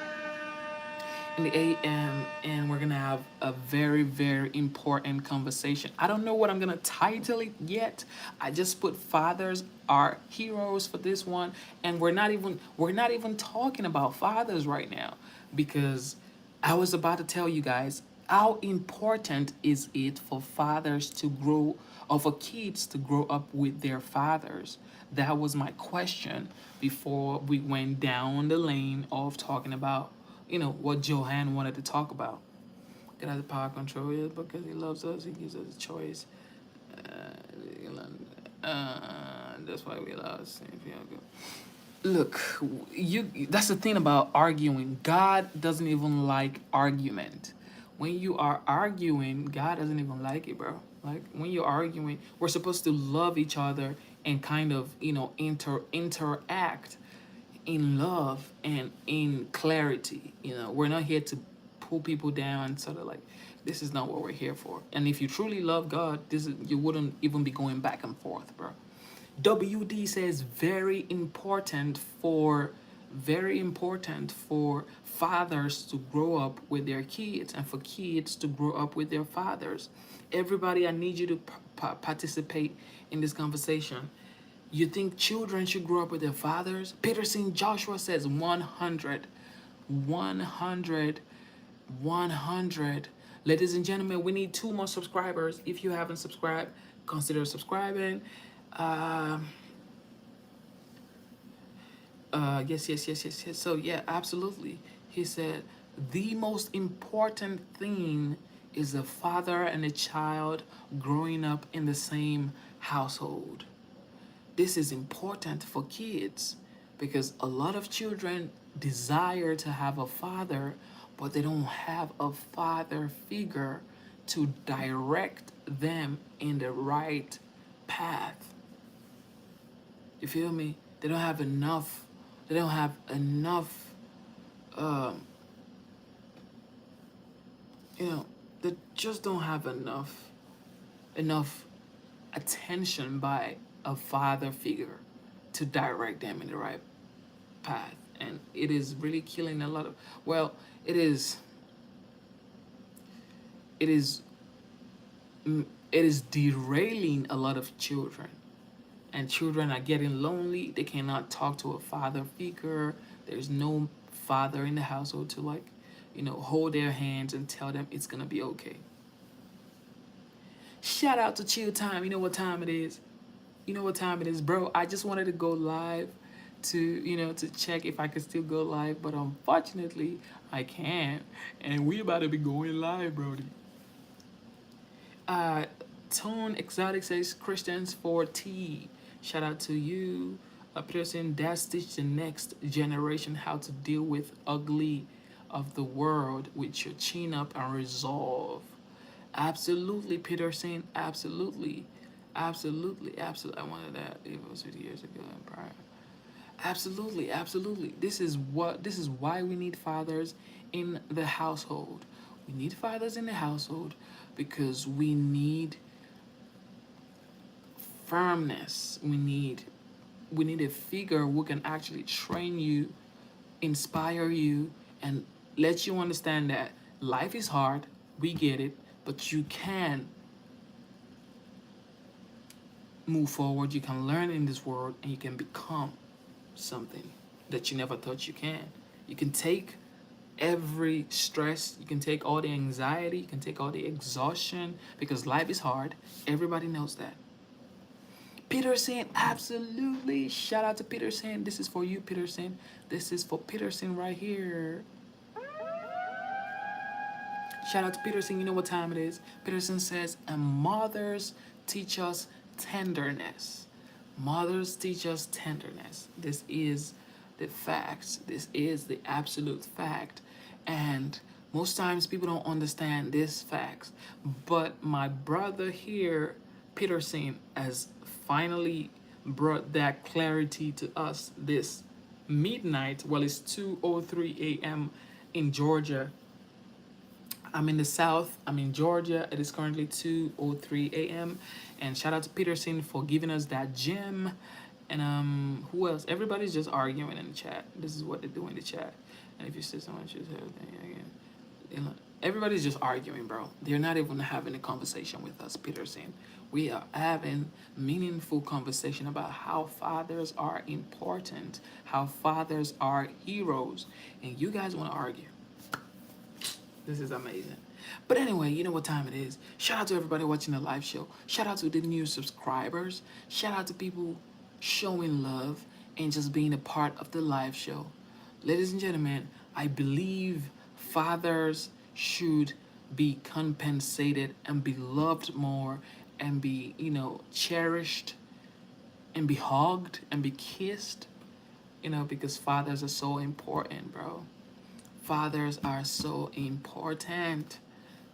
and we're gonna have a very, very important conversation. I don't know what I'm gonna title it yet. I just put fathers are heroes for this one, and we're not even talking about fathers right now, because I was about to tell you guys how important is it for fathers to grow, or for kids to grow up with their fathers. That was my question before we went down the lane of talking about, you know, what Johan wanted to talk about. Get out of power control. Yeah, because he loves us, he gives us a choice. That's why we allow us to feel good. Look, that's the thing about arguing. God doesn't even like argument. When you are arguing, God doesn't even like it, bro. Like when you're arguing, we're supposed to love each other and kind of, interact in love and in clarity. We're not here to pull people down, sort of like this is not what we're here for. And if you truly love God, you wouldn't even be going back and forth, bro. WD says very important for fathers to grow up with their kids and for kids to grow up with their fathers. Everybody, I need you to participate in this conversation. You think children should grow up with their fathers? Peterson Joshua says 100, 100, 100. Ladies and gentlemen, we need 2 more subscribers. If you haven't subscribed, consider subscribing. Uh, yes. So yeah, absolutely. He said the most important thing is a father and a child growing up in the same household. This is important for kids because a lot of children desire to have a father, but they don't have a father figure to direct them in the right path. You feel me? They don't have enough. They don't have enough. Um, they just don't have enough attention by a father figure to direct them in the right path, and it is really killing a lot of. Well, it is. It is. It is derailing a lot of children. And children are getting lonely. They cannot talk to a father figure. There's no father in the household to hold their hands and tell them it's gonna be okay. Shout out to Chill Time. You know what time it is? Bro. I just wanted to go live to check if I could still go live, but unfortunately I can't. And we about to be going live, Brody. Tone Exotic says Christians for T. Shout out to you. A person that teach the next generation how to deal with ugly of the world with your chin up and resolve. Absolutely, Peterson. Absolutely. I wanted that. It was 50 years ago and prior. Absolutely. This is why we need fathers in the household. We need fathers in the household because we need firmness. We need a figure who can actually train you, inspire you, and let you understand that life is hard. We get it, but you can move forward. You can learn in this world, and you can become something that you never thought you can. You can take every stress, you can take all the anxiety, you can take all the exhaustion because life is hard. Everybody knows that. Peterson, absolutely. Shout out to Peterson. This is for you, Peterson. This is for Peterson right here. Shout out to Peterson. You know what time it is. Peterson says, and mothers teach us tenderness. Mothers teach us tenderness. This is the facts. This is the absolute fact. And most times people don't understand this facts. But my brother here, Peterson, has finally brought that clarity to us this midnight. Well, it's 2:03 a.m. in Georgia. I'm in the South. I'm in Georgia. It is currently 2:03 a.m. And shout out to Peterson for giving us that gem. And who else? Everybody's just arguing in the chat. This is what they do in the chat. And if you say someone should have again, everybody's just arguing, bro. They're not even having a conversation with us, Peterson. We are having meaningful conversation about how fathers are important, how fathers are heroes, and you guys want to argue. This is amazing. But anyway, you know what time it is. Shout out to everybody watching the live show. Shout out to the new subscribers. Shout out to people showing love and just being a part of the live show. Ladies and gentlemen, I believe fathers should be compensated and be loved more and be, cherished and be hugged and be kissed, because fathers are so important, bro. Fathers are so important.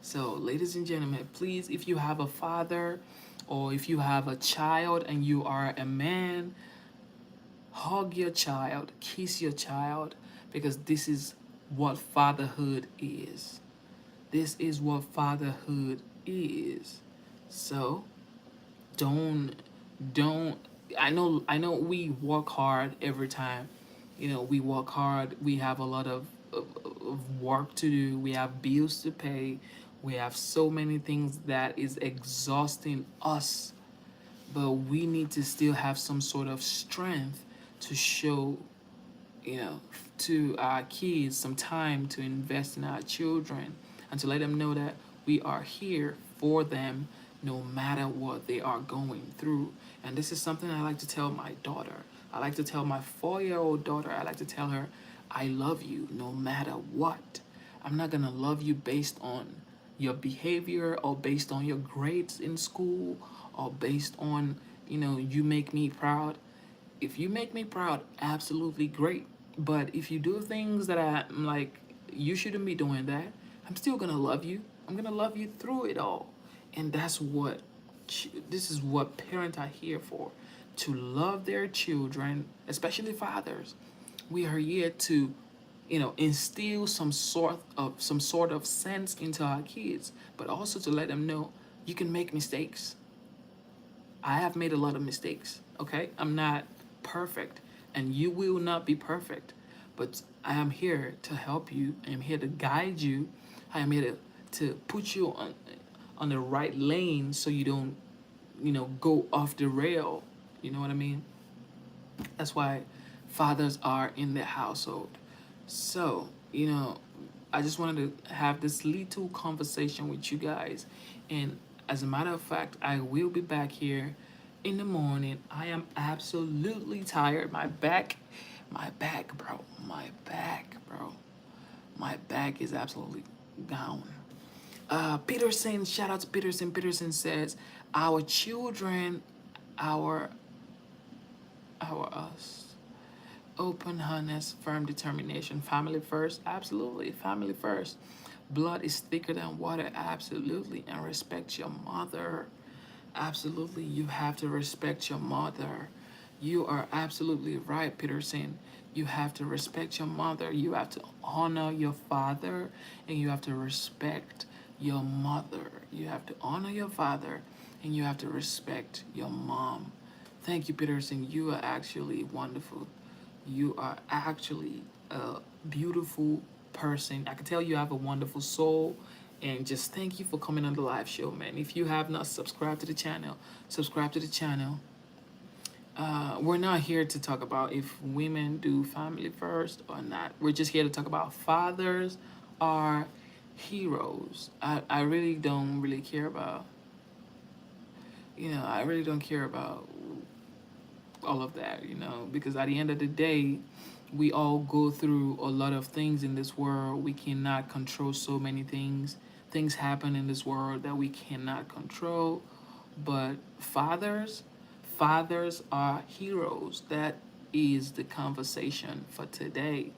So, ladies and gentlemen, please, if you have a father or if you have a child and you are a man, hug your child, kiss your child, because this is what fatherhood is. This is what fatherhood is. So, don't don't I know we work hard every time. We work hard. We have a lot of work to do. We have bills to pay. We have so many things that is exhausting us, but we need to still have some sort of strength to show, to our kids some time to invest in our children and to let them know that we are here for them no matter what they are going through. And this is something I like to tell my daughter. I like to tell my 4-year-old daughter, I like to tell her, I love you no matter what. I'm not going to love you based on your behavior or based on your grades in school or based on, you make me proud. If you make me proud, absolutely great. But if you do things that I'm like, you shouldn't be doing that, I'm still gonna love you. I'm gonna love you through it all. And this is what parents are here for, to love their children, especially fathers. We are here to, instill some sort of sense into our kids, but also to let them know you can make mistakes. I have made a lot of mistakes, okay? I'm not perfect, and you will not be perfect. But I am here to help you. I am here to guide you. I am here to put you on the right lane so you don't, go off the rail. You know what I mean? That's why fathers are in the household. So, I just wanted to have this little conversation with you guys. And as a matter of fact, I will be back here in the morning. I am absolutely tired. My back, bro. My back is absolutely gone. Peterson, shout out to Peterson. Peterson says, our children, our us. Open, honest, firm determination. Family first? Absolutely. Family first. Blood is thicker than water? Absolutely. And respect your mother. Absolutely. You have to respect your mother. You are absolutely right, Peterson. You have to respect your mother. You have to honor your father. And you have to respect your mother. You have to honor your father. And you have to respect your mom. Thank you, Peterson. You are actually wonderful. You are actually a beautiful person. I can tell you have a wonderful soul. And just thank you for coming on the live show, man. If you have not subscribed to the channel, subscribe to the channel. We're not here to talk about if women do family first or not. We're just here to talk about fathers are heroes. I really don't really care about, I really don't care about all of that, because at the end of the day, we all go through a lot of things in this world. We cannot control so many things. Things happen in this world that we cannot control. But fathers are heroes. That is the conversation for today.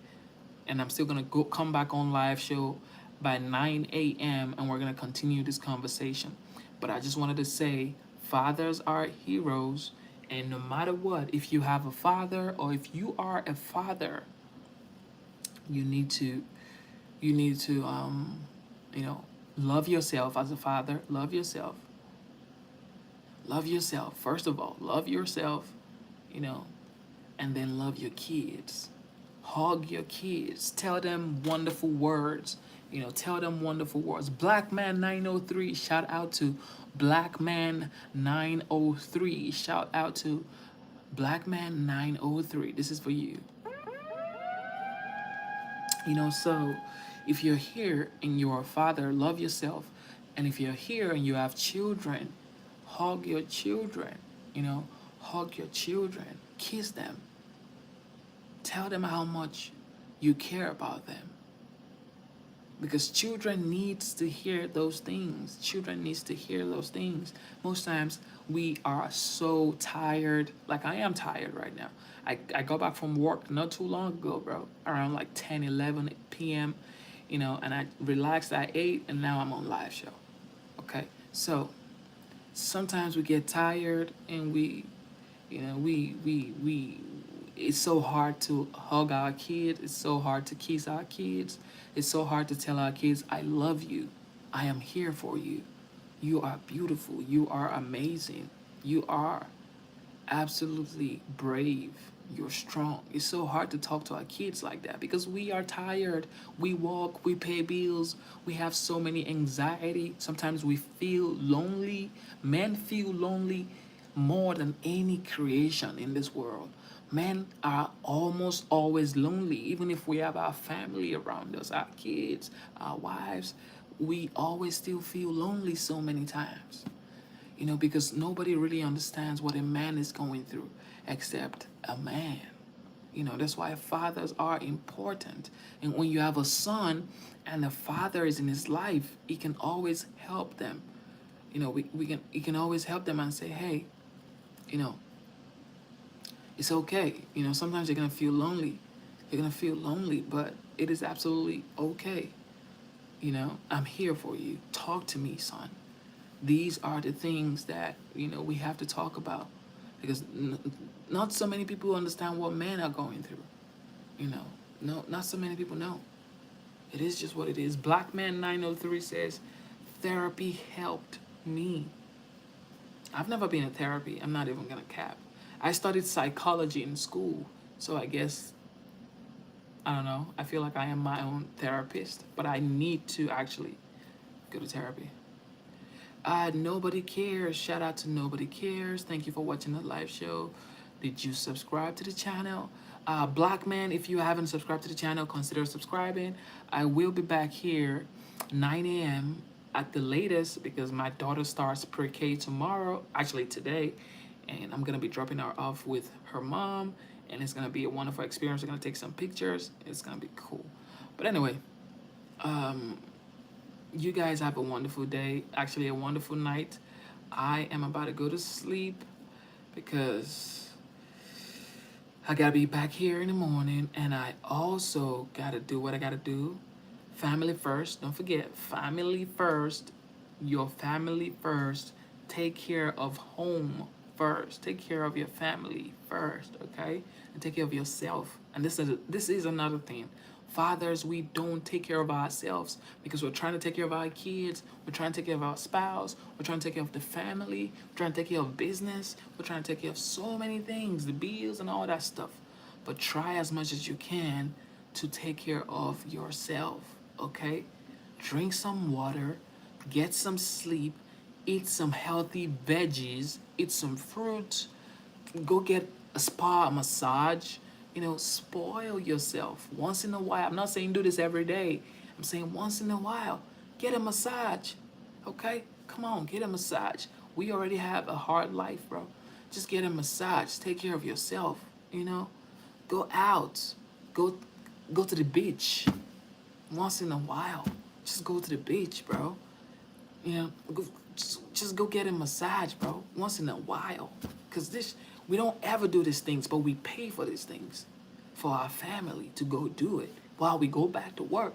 And I'm still gonna come back on live show by 9 a.m. and we're gonna continue this conversation. But I just wanted to say, fathers are heroes, and no matter what, if you have a father or if you are a father, you need to you know love yourself as a father. Love yourself. Love yourself. First of all, love yourself, you know, and then love your kids. Hug your kids. Tell them wonderful words. Tell them wonderful words. Black Man 903, shout out to Black Man 903. Shout out to Black Man 903. This is for you. So if you're here and you're a father, love yourself. And if you're here and you have children, hug your children. Hug your children. Kiss them. Tell them how much you care about them. because children needs to hear those things. Children needs to hear those things. Most times we are so tired. Like I am tired right now. I got back from work not too long ago, bro, around like 10, 11 p.m., and I relaxed at 8, and now I'm on live show. Okay, so sometimes we get tired, and we it's so hard to hug our kids. It's so hard to kiss our kids. It's so hard to tell our kids, I love you. I am here for you. You are beautiful. You are amazing. You are absolutely brave. You're strong. It's so hard to talk to our kids like that because we are tired. We walk, we pay bills, we have so many anxiety. Sometimes we feel lonely. Men feel lonely more than any creation in this world. Men are almost always lonely, even if we have our family around us, our kids, our wives. We always still feel lonely so many times, because nobody really understands what a man is going through except a man. That's why fathers are important. And when you have a son and the father is in his life, he can always help them. He can always help them and say, hey, you know, it's okay. Sometimes you're gonna feel lonely. You're gonna feel lonely, but it is absolutely okay. I'm here for you. Talk to me, son. These are the things that we have to talk about because not so many people understand what men are going through. No, not so many people know. It is just what it is. Black Man 903 says, therapy helped me. I've never been in therapy. I'm not even gonna cap. I studied psychology in school, so I guess I don't know. I feel like I am my own therapist, but I need to actually go to therapy. Nobody cares. Shout out to Nobody Cares. Thank you for watching the live show. Did you subscribe to the channel? Black man, if you haven't subscribed to the channel, consider subscribing. I will be back here 9 a.m. at the latest because my daughter starts pre-K tomorrow, actually today, and I'm gonna be dropping her off with her mom, and it's gonna be a wonderful experience. We're gonna take some pictures. It's gonna be cool. But anyway, you guys have a wonderful day, actually a wonderful night. I am about to go to sleep because I gotta be back here in the morning, and I also gotta do what I gotta do. Family first. Don't forget, family first. Your family first. Take care of home first. Take care of your family first, okay? And take care of yourself. And this is another thing. Fathers, we don't take care of ourselves because we're trying to take care of our kids. We're trying to take care of our spouse. We're trying to take care of the family. We're trying to take care of business. We're trying to take care of so many things, the bills and all that stuff. But try as much as you can to take care of yourself, okay? Drink some water, get some sleep, eat some healthy veggies, eat some fruit, go get a spa massage. Spoil yourself once in a while. I'm not saying do this every day. I'm saying once in a while, get a massage. Okay? Come on, get a massage. We already have a hard life, bro. Just get a massage. Take care of yourself, Go out. Go go to the beach once in a while. Just go to the beach, bro. Go, just go get a massage, bro, once in a while. Because we don't ever do these things, but we pay for these things for our family to go do it while we go back to work.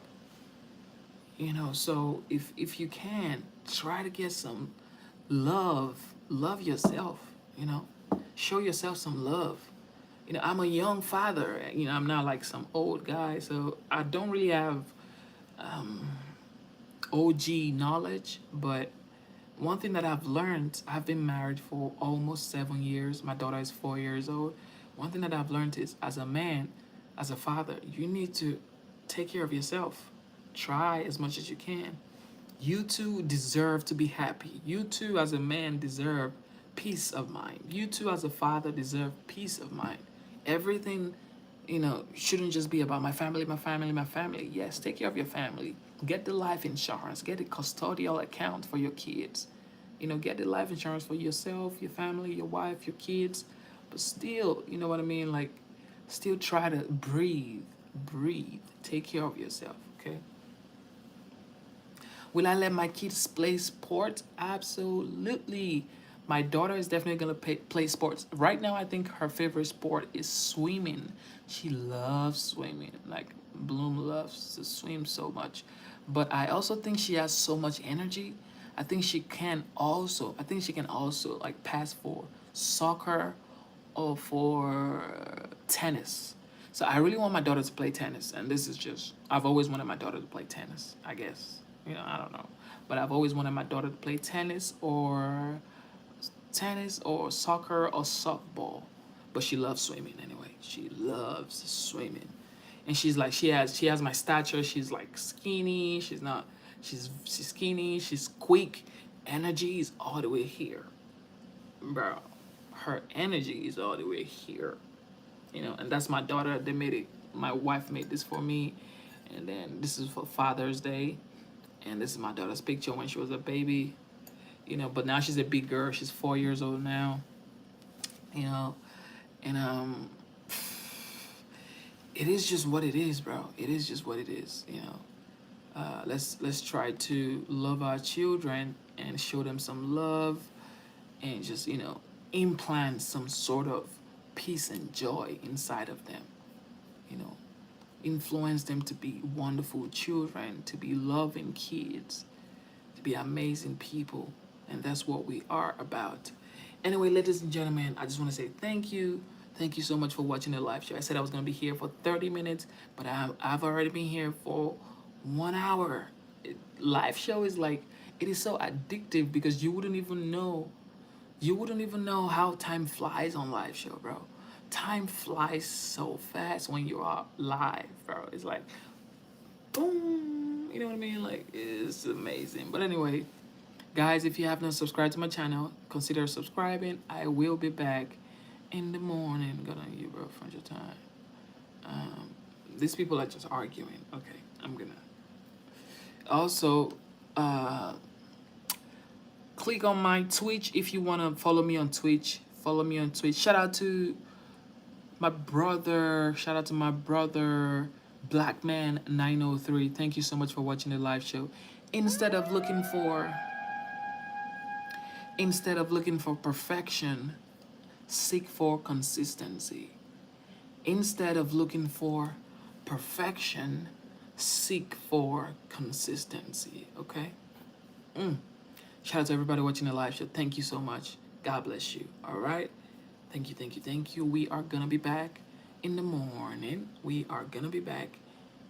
So if you can, try to get some love. Love yourself, show yourself some love. I'm a young father. I'm not like some old guy, so I don't really have OG knowledge, but one thing that I've learned, I've been married for almost 7 years. My daughter is 4 years old. One thing that I've learned is as a man, as a father, you need to take care of yourself. Try as much as you can. You too deserve to be happy. You too, as a man, deserve peace of mind. You too, as a father, deserve peace of mind. Everything, shouldn't just be about my family, my family, my family. Yes, take care of your family. Get the life insurance. Get a custodial account for your kids. Get the life insurance for yourself, your family, your wife, your kids. But still, you know what I mean? Like, still try to breathe. Breathe. Take care of yourself, okay? Will I let my kids play sports? Absolutely. My daughter is definitely gonna play sports. Right now, I think her favorite sport is swimming. She loves swimming. Like Bloom loves to swim so much. But I also think she has so much energy. I think she can also like pass for soccer or for tennis. So I really want my daughter to play tennis, and this is just I've always wanted my daughter to play tennis. I guess I don't know, but I've always wanted my daughter to play tennis or soccer or softball. But she loves swimming anyway. She loves swimming, and she has my stature. She's like skinny. She's not. She's skinny. She's quick. Energy is all the way here, bro. Her energy is all the way here, and that's my daughter. They made it. My wife made this for me, and then this is for Father's Day, and this is my daughter's picture when she was a baby, But now she's a big girl. She's 4 years old now, you know, and it is just what it is, bro. It is just what it is. Let's try to love our children and show them some love, and just implant some sort of peace and joy inside of them. You know, influence them to be wonderful children, to be loving kids, to be amazing people, and that's what we are about. Anyway, ladies and gentlemen, I just want to say thank you. Thank you so much for watching the live show. I said I was going to be here for 30 minutes, but I've already been here for 1 hour. Live show is like, it is so addictive because you wouldn't even know how time flies on live show, bro. Time flies so fast when you are live, bro. It's like, boom. You know what I mean? Like, it's amazing. But anyway, guys, if you have not subscribed to my channel, consider subscribing. I will be back in the morning. Good on you, bro, for your time. These people are just arguing. Okay, I'm gonna. Also, click on my Twitch if you wanna follow me on Twitch. Follow me on Twitch. Shout out to my brother. Shout out to my brother, Blackman903. Thank you so much for watching the live show. Instead of looking for perfection, seek for consistency. Instead of looking for perfection, seek for consistency. Okay? Shout out to everybody watching the live show. Thank you so much. God bless you. All right? Thank you, thank you, thank you. We are going to be back in the morning. We are going to be back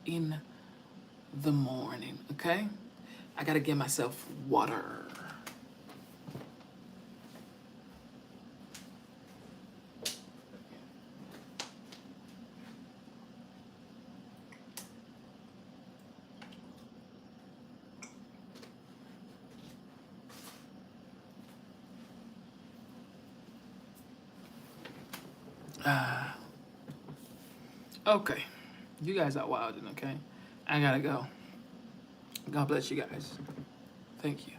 in the morning. Okay? I got to get myself water. Okay. You guys are wilding, okay? I gotta go. God bless you guys. Thank you.